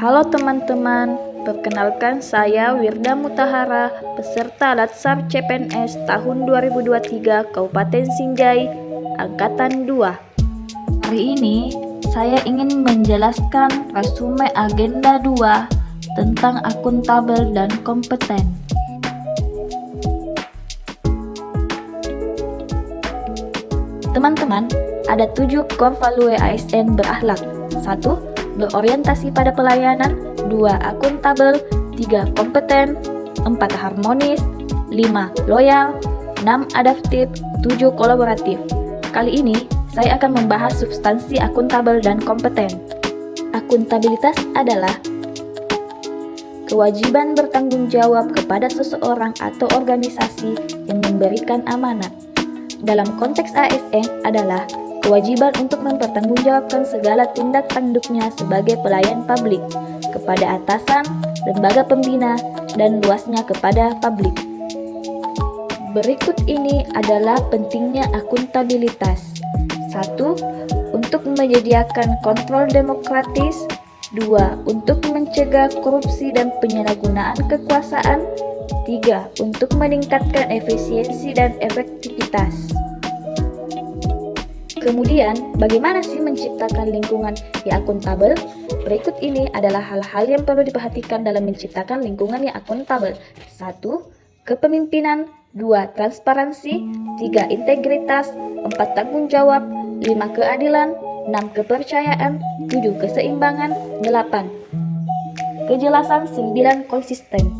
Halo teman-teman, perkenalkan saya Wirda Mutahara, peserta Latsar CPNS tahun 2023 Kabupaten Sinjai, Angkatan 2. Hari ini saya ingin menjelaskan resume agenda 2 tentang akuntabel dan kompeten. Teman-teman, ada 7 core value ASN berakhlak. 1. Berorientasi pada pelayanan. 2. Akuntabel. 3. Kompeten. 4. Harmonis. 5. Loyal. 6. Adaptif. 7. Kolaboratif. Kali ini saya akan membahas substansi akuntabel dan kompeten. Akuntabilitas adalah kewajiban bertanggung jawab kepada seseorang atau organisasi yang memberikan amanat. Dalam konteks ASN adalah kewajiban untuk mempertanggungjawabkan segala tindak tanduknya sebagai pelayan publik kepada atasan, lembaga pembina, dan luasnya kepada publik. Berikut ini adalah pentingnya akuntabilitas. 1. Untuk menyediakan kontrol demokratis. 2. Untuk mencegah korupsi dan penyalahgunaan kekuasaan. 3. Untuk meningkatkan efisiensi dan efektivitas. Kemudian, bagaimana sih menciptakan lingkungan yang akuntabel? Berikut ini adalah hal-hal yang perlu diperhatikan dalam menciptakan lingkungan yang akuntabel. 1. Kepemimpinan. 2. Transparansi. 3. Integritas. 4. Tanggung jawab. 5. Keadilan. 6. Kepercayaan. 7. Keseimbangan. 8. Kejelasan. 9. Konsisten.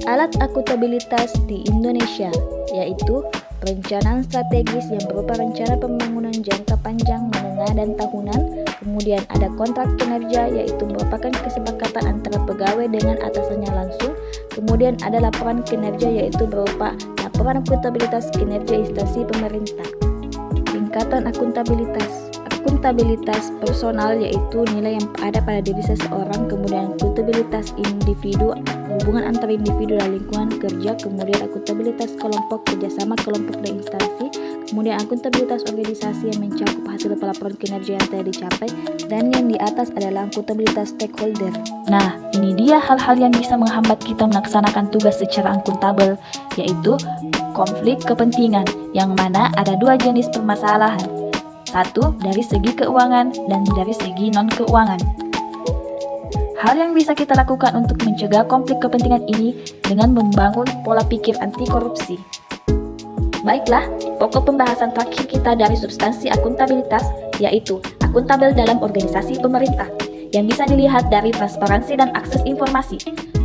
Alat akuntabilitas di Indonesia yaitu perencanaan strategis yang berupa rencana pembangunan jangka panjang, menengah, dan tahunan. Kemudian ada kontrak kinerja yaitu merupakan kesepakatan antara pegawai dengan atasannya langsung. Kemudian ada laporan kinerja yaitu berupa laporan akuntabilitas kinerja instansi pemerintah. Tingkatan akuntabilitas. Akuntabilitas personal yaitu nilai yang ada pada diri seseorang. Kemudian akuntabilitas individu, hubungan antara individu dan lingkungan kerja. Kemudian akuntabilitas kelompok, kerjasama kelompok dan instansi. Kemudian akuntabilitas organisasi yang mencakup hasil pelaporan kinerja yang telah dicapai. Dan yang di atas adalah akuntabilitas stakeholder. Nah, ini dia hal-hal yang bisa menghambat kita melaksanakan tugas secara akuntabel, yaitu konflik kepentingan, yang mana ada 2 jenis permasalahan. 1. Dari segi keuangan dan dari segi non-keuangan. Hal yang bisa kita lakukan untuk mencegah konflik kepentingan ini dengan membangun pola pikir anti korupsi. Baiklah, pokok pembahasan terakhir kita dari substansi akuntabilitas yaitu akuntabel dalam organisasi pemerintah yang bisa dilihat dari transparansi dan akses informasi.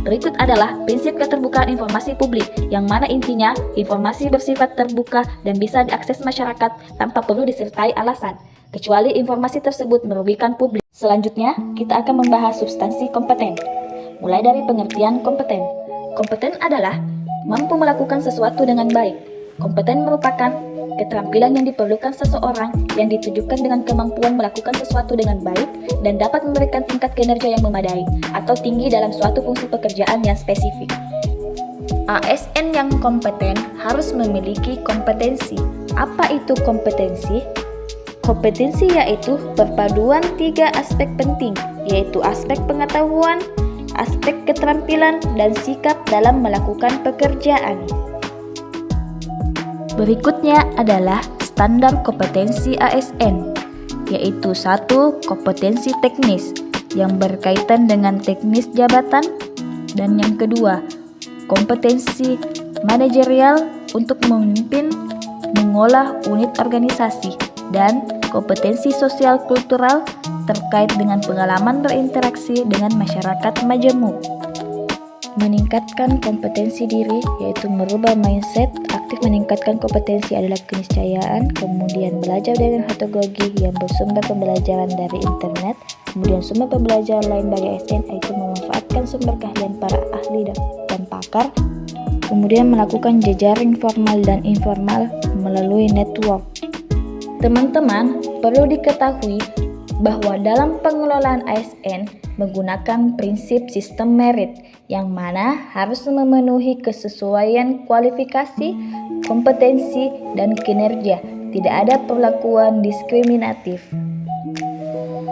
Berikut adalah prinsip keterbukaan informasi publik, yang mana intinya informasi bersifat terbuka dan bisa diakses masyarakat tanpa perlu disertai alasan, kecuali informasi tersebut merugikan publik. Selanjutnya, kita akan membahas substansi kompeten. Mulai dari pengertian kompeten. Kompeten adalah mampu melakukan sesuatu dengan baik. Kompeten merupakan keterampilan yang diperlukan seseorang yang ditujukan dengan kemampuan melakukan sesuatu dengan baik dan dapat memberikan tingkat kinerja yang memadai atau tinggi dalam suatu fungsi pekerjaan yang spesifik. ASN yang kompeten harus memiliki kompetensi. Apa itu kompetensi? Kompetensi yaitu perpaduan 3 aspek penting, yaitu aspek pengetahuan, aspek keterampilan, dan sikap dalam melakukan pekerjaan. Berikutnya adalah standar kompetensi ASN, yaitu 1. Kompetensi teknis yang berkaitan dengan teknis jabatan, dan yang kedua, kompetensi manajerial untuk memimpin, mengolah unit organisasi, dan kompetensi sosial kultural terkait dengan pengalaman berinteraksi dengan masyarakat majemuk. Meningkatkan kompetensi diri yaitu merubah mindset. Aktif meningkatkan kompetensi adalah keniscayaan. Kemudian belajar dengan metodologi yang bersumber pembelajaran dari internet. Kemudian sumber pembelajaran lain bagi ASN yaitu memanfaatkan sumber keahlian para ahli dan pakar. Kemudian melakukan jejaring formal dan informal melalui network. Teman-teman, perlu diketahui bahwa dalam pengelolaan ASN menggunakan prinsip sistem merit yang mana harus memenuhi kesesuaian kualifikasi, kompetensi, dan kinerja. Tidak ada perlakuan diskriminatif.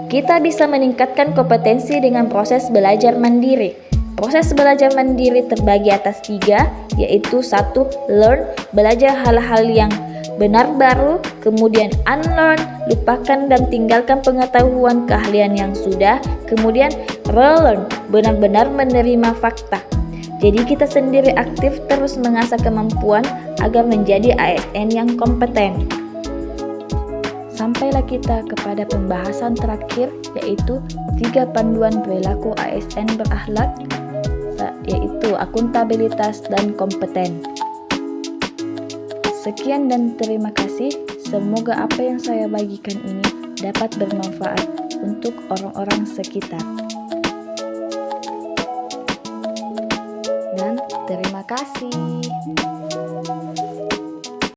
Kita bisa meningkatkan kompetensi dengan proses belajar mandiri. Proses belajar mandiri terbagi atas 3, yaitu 1. Learn, belajar hal-hal yang benar baru. Kemudian unlearn, lupakan dan tinggalkan pengetahuan keahlian yang sudah. Kemudian relearn, benar-benar menerima fakta. Jadi kita sendiri aktif terus mengasah kemampuan agar menjadi ASN yang kompeten. Sampailah kita kepada pembahasan terakhir, yaitu 3 panduan perilaku ASN berakhlak, yaitu akuntabilitas dan kompeten. Sekian dan terima kasih. Semoga apa yang saya bagikan ini dapat bermanfaat untuk orang-orang sekitar. Dan terima kasih.